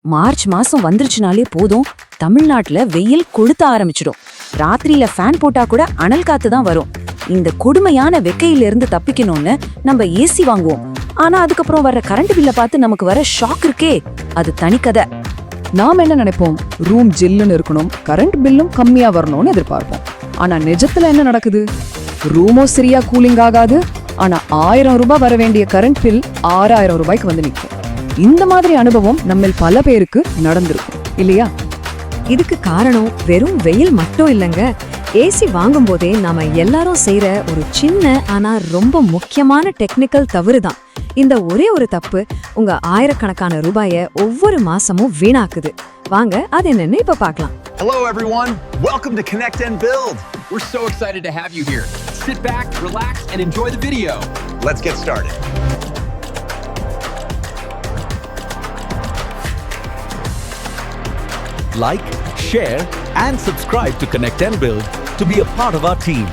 March மாசம் வந்துருச்சுனாலே போதும், தமிழ்நாட்டுல வெயில் கொளுத்த ஆரம்பிச்சிடும். ராத்திரியில ஃபேன் போட்டா கூட அனல் காத்து தான் வரும். இந்த கொடுமையான வெக்கையில இருந்து தப்பிக்கணும்னு நம்ம ஏசி வாங்குவோம். ஆனா அதுக்கப்புறம் வர்ற கரண்ட் பில்ல பார்த்து நமக்கு வர ஷாக் இருக்கே, அது தனிக்கதை. நாம என்ன நினைப்போம்? ரூம் ஜில்லுன்னு இருக்கணும், கரண்ட் பில்லும் கம்மியா வரணும்னு எதிர்பார்ப்போம். ஆனா நிஜத்துல என்ன நடக்குது? ரூமோ சரியா கூலிங் ஆகாது, ஆனா 1000 ரூபாய் வர வேண்டிய கரண்ட் பில் 6000 ரூபாய்க்கு வந்து நிற்கும். இந்த மாதிரி அனுபவம் நம்மில் பல பேருக்கு நடந்திருக்கும் இல்லையா? இதுக்கு காரணம் வெறும் வெயில் மட்டும் இல்லைங்க. ஏசி வாங்கும் போதே நாம எல்லாரும் செய்யற ஒரு சின்ன ஆனா ரொம்ப முக்கியமான டெக்னிக்கல் தவறு தான். இந்த ஒரே ஒரு தப்பு உங்க ஆயிரக்கணக்கான ரூபாய ஒவ்வொரு மாசமும் வீணாக்குது. வாங்க அது என்னன்னு இப்ப பார்க்கலாம். Hello everyone, welcome to Connect and Build. We're so excited to have you here. Sit back, relax, and enjoy the video. Let's get started. Like, share, and subscribe to Connect and Build to be a part of our team.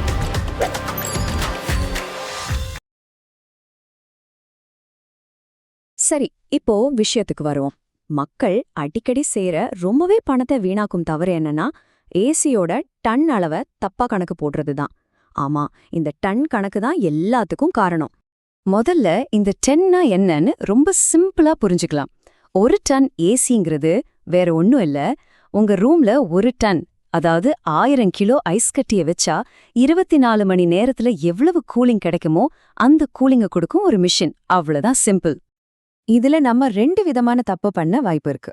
சரி, இப்போ விஷயத்துக்கு வருவோம். மக்கள் அடிக்கடி செய்யற ரொம்பவே பணத்தை வீணாக்கும் தவறு என்னன்னா, ஏசியோட டன் அளவை தப்பா கணக்கு போடுறதுதான். ஆமா, இந்த டன் கணக்கு தான் எல்லாத்துக்கும் காரணம். முதல்ல இந்த டென்னா என்னன்னு ரொம்ப சிம்பிளா புரிஞ்சுக்கலாம். ஒரு டன் ஏசிங்கிறது வேற ஒன்னும் இல்ல, உங்க ரூம்ல ஒரு டன், அதாவது 1000 கிலோ ஐஸ் கட்டிய வச்சா 24 மணி நேரத்துல எவ்வளவு கூலிங் கிடைக்குமோ அந்த கூலிங்க கொடுக்கும் ஒரு மிஷின். அவ்வளவுதான் சிம்பிள். இதுல நம்ம 2 விதமான தப்பு பண்ண வாய்ப்பு இருக்கு.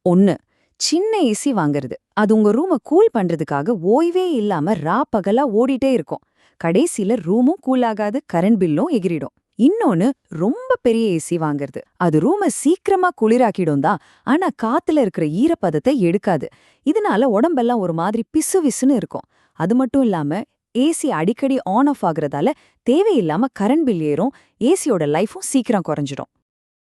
ஒன்னு, சின்ன ஏசி வாங்குறது. அது உங்க ரூமை கூல் பண்றதுக்காக ஓய்வே இல்லாம பகலா ஓடிட்டே இருக்கும். கடைசியில ரூமும் கூல் ஆகாது, கரண்ட் பில்லும் எகிரிடும். இன்னொன்னு, ரொம்ப பெரிய ஏசி வாங்குறது. அது ரூமை சீக்கிரமா குளிராக்கிடும் தான், ஆனா காத்துல இருக்கிற ஈரப்பதத்தை எடுக்காது. இதனால உடம்பெல்லாம் ஒரு மாதிரி பிசுவிசுன்னு இருக்கும். அது மட்டும் இல்லாம ஏசி அடிக்கடி ஆன் ஆஃப் ஆகுறதால தேவையில்லாம கரண்ட் பில் ஏறும், ஏசியோட லைஃபும் சீக்கிரம் குறைஞ்சிடும்.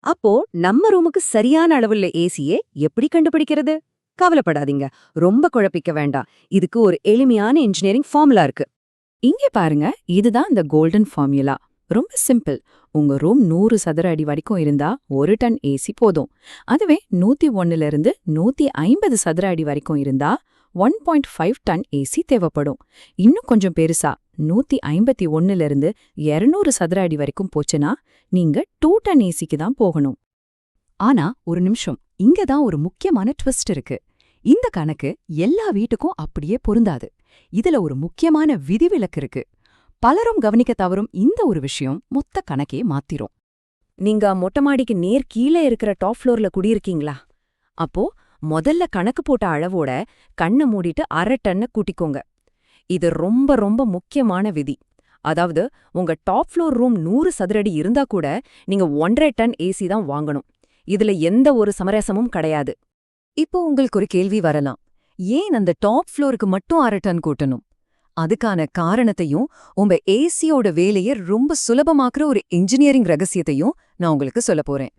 அப்போ நம்ம ரூமுக்கு சரியான அளவுள்ள ஏசியே எப்படி கண்டுபிடிக்கிறது? கவலைப்படாதீங்க, ரொம்ப குழப்பிக்க வேண்டாம். இதுக்கு ஒரு எளிமையான இன்ஜினியரிங் ஃபார்முலா இருக்கு. இங்கே பாருங்க, இதுதான் இந்த கோல்டன் ஃபார்முலா. ரொம்ப சிம்பிள். உங்க ரூம் 100 சதுர அடி வரைக்கும் இருந்தா 1 டன் ஏசி போதும். அதுவே 101 இருந்து 150 சதுர அடி வரைக்கும் இருந்தா 1.5 டன் ஏசி தேவைப்படும். இன்னும் கொஞ்சம் பெருசா 151 இருந்து 200 சதுர அடி வரைக்கும் போச்சுன்னா நீங்க 2 டன் ஏசிக்கு தான் போகணும். ஆனா ஒரு நிமிஷம், இங்கதான் ஒரு முக்கியமான ட்விஸ்ட் இருக்கு. இந்த கணக்கு எல்லா வீட்டுக்கும் அப்படியே பொருந்தாது. இதுல ஒரு முக்கியமான விதிவிலக்கு இருக்கு. பலரும் கவனிக்க தவறும் இந்த ஒரு விஷயம் மொத்த கணக்கே மாத்திரும். நீங்க மொட்டை மாடிக்கு நேர் கீழே இருக்கிற டாப் ஃப்ளோர்ல குடியிருக்கீங்களா? அப்போ முதல்ல கணக்கு போட்ட அளவோட கண்ணை மூடிட்டு 1/2 டன்னு கூட்டிக்கோங்க. இது ரொம்ப ரொம்ப முக்கியமான விதி. அதாவது உங்க டாப் ஃப்ளோர் ரூம் 100 சதுரடி இருந்தா கூட நீங்க 1.5 டன் ஏசி தான் வாங்கணும். இதுல எந்த ஒரு சமரசமும் கிடையாது. இப்போ உங்களுக்கு ஒரு கேள்வி வரலாம், ஏன் அந்த டாப் ஃப்ளோருக்கு மட்டும் 1/2 டன் கூட்டணும்? அதுக்கான காரணத்தையும் உங்க ஏசியோட வேலையை ரொம்ப சுலபமாக்குற ஒரு இன்ஜினியரிங் ரகசியத்தையும் நான் உங்களுக்கு சொல்லப் போறேன்.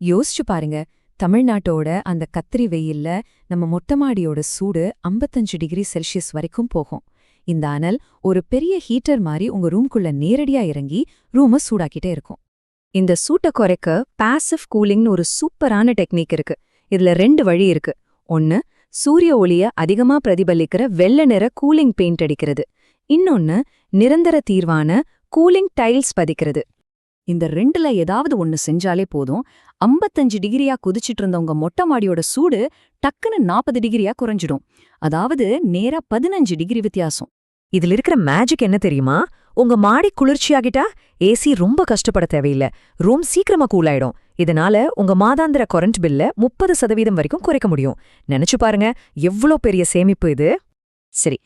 யோசிச்சு பாருங்க, தமிழ்நாட்டோட அந்த கத்திரி வெயில்ல நம்ம மொட்டமாடியோட சூடு 55 டிகிரி செல்சியஸ் வரைக்கும் போகும். இந்த அனல் ஒரு பெரிய ஹீட்டர் மாதிரி உங்க ரூம்குள்ள நேரடியா இறங்கி ரூமை சூடாக்கிட்டே இருக்கும். இந்த சூட்டை குறைக்க பாசிவ் கூலிங்னு ஒரு சூப்பரான டெக்னிக் இருக்கு. இதுல 2 வழி இருக்கு. ஒன்னு, சூரிய ஒளிய அதிகமா பிரதிபலிக்கிற வெள்ளை நிற கூலிங் பெயிண்ட் அடிக்கிறது. இன்னொன்னு, நிரந்தர தீர்வான கூலிங் டைல்ஸ் பதிக்கிறது. இந்த 2ல ஏதாவது ஒன்னு செஞ்சாலே போதும், 55 டிகிரியா குதிச்சிட்டு இருந்த உங்க மொட்டை மாடியோட சூடு டக்குன்னு 40 டிகிரியா குறைஞ்சிடும். அதாவது நேரா 15 டிகிரி வித்தியாசம். இதுல இருக்கிற மேஜிக் என்ன தெரியுமா? உங்க மாடி குளிர்ச்சியாகிட்டா ஏசி ரொம்ப கஷ்டப்பட தேவையில்லை, ரூம் சீக்கிரமா கூலாயிடும். இதனால உங்க மாதாந்திர கரண்ட் பில்ல 30% வரைக்கும் குறைக்க முடியும். நினைச்சு பாருங்க, எவ்வளோ பெரிய சேமிப்பு இது. சரி,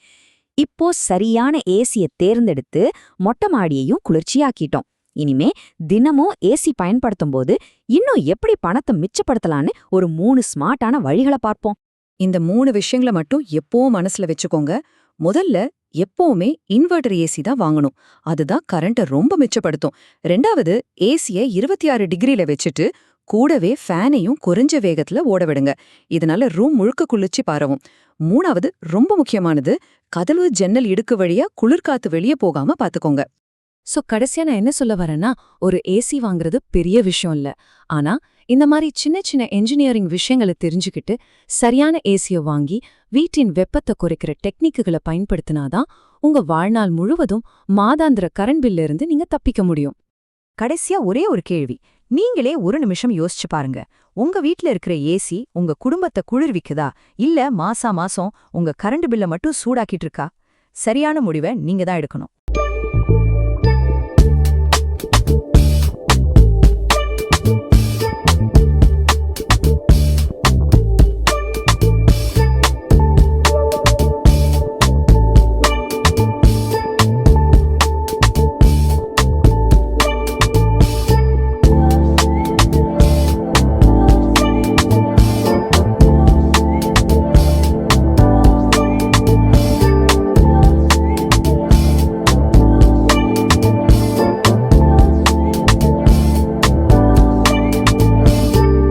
இப்போ சரியான ஏசிய தேர்ந்தெடுத்து மொட்டை மாடியையும் குளிர்ச்சியாக்கிட்டோம். இனிமே தினமும் ஏசி பயன்படுத்தும் போது இன்னும் எப்படி பணத்தை மிச்சப்படுத்தலான்னு ஒரு 3 ஸ்மார்ட்டான வழிகளை பார்ப்போம். இந்த 3 விஷயங்களை மட்டும் எப்பவும் மனசுல வச்சுக்கோங்க. முதல்ல, எப்பவுமே இன்வெர்டர் ஏசி தான் வாங்கணும். அதுதான் கரண்ட்டை ரொம்ப மிச்சப்படுத்தும். 2வது, ஏசியை 26 டிகிரில வச்சுட்டு கூடவே ஃபேனையும் குறைஞ்ச வேகத்துல ஓட விடுங்க. இதனால ரூம் முழுக்க குளிர்ச்சி பரவும். 3வது, ரொம்ப முக்கியமானது, கதவு ஜன்னல் இடுக்கு வழியா குளிர்காத்து வெளியே போகாம பாத்துக்கோங்க. கடைசியா நான் என்ன சொல்ல வரேன்னா, ஒரு ஏசி வாங்குறது பெரிய விஷயம் இல்ல. ஆனா இந்த மாதிரி சின்ன சின்ன என்ஜினியரிங் விஷயங்களை தெரிஞ்சுக்கிட்டு சரியான ஏசியை வாங்கி வீட்டின் வெப்பத்தை குறைக்கிற டெக்னிக்குகளை பயன்படுத்தினாதான் உங்க வாழ்நாள் முழுவதும் மாதாந்திர கரண்ட் பில்ல இருந்து நீங்க தப்பிக்க முடியும். கடைசியா ஒரே ஒரு கேள்வி. நீங்களே ஒரு நிமிஷம் யோசிச்சு பாருங்க. உங்க வீட்ல இருக்கிற ஏசி உங்க குடும்பத்தை குளிர்விக்குதா, இல்ல மாசம் உங்க கரண்ட் பில்ல மட்டும் சூடாக்கிட்டு இருக்கா? சரியான முடிவை நீங்க தான் எடுக்கணும்.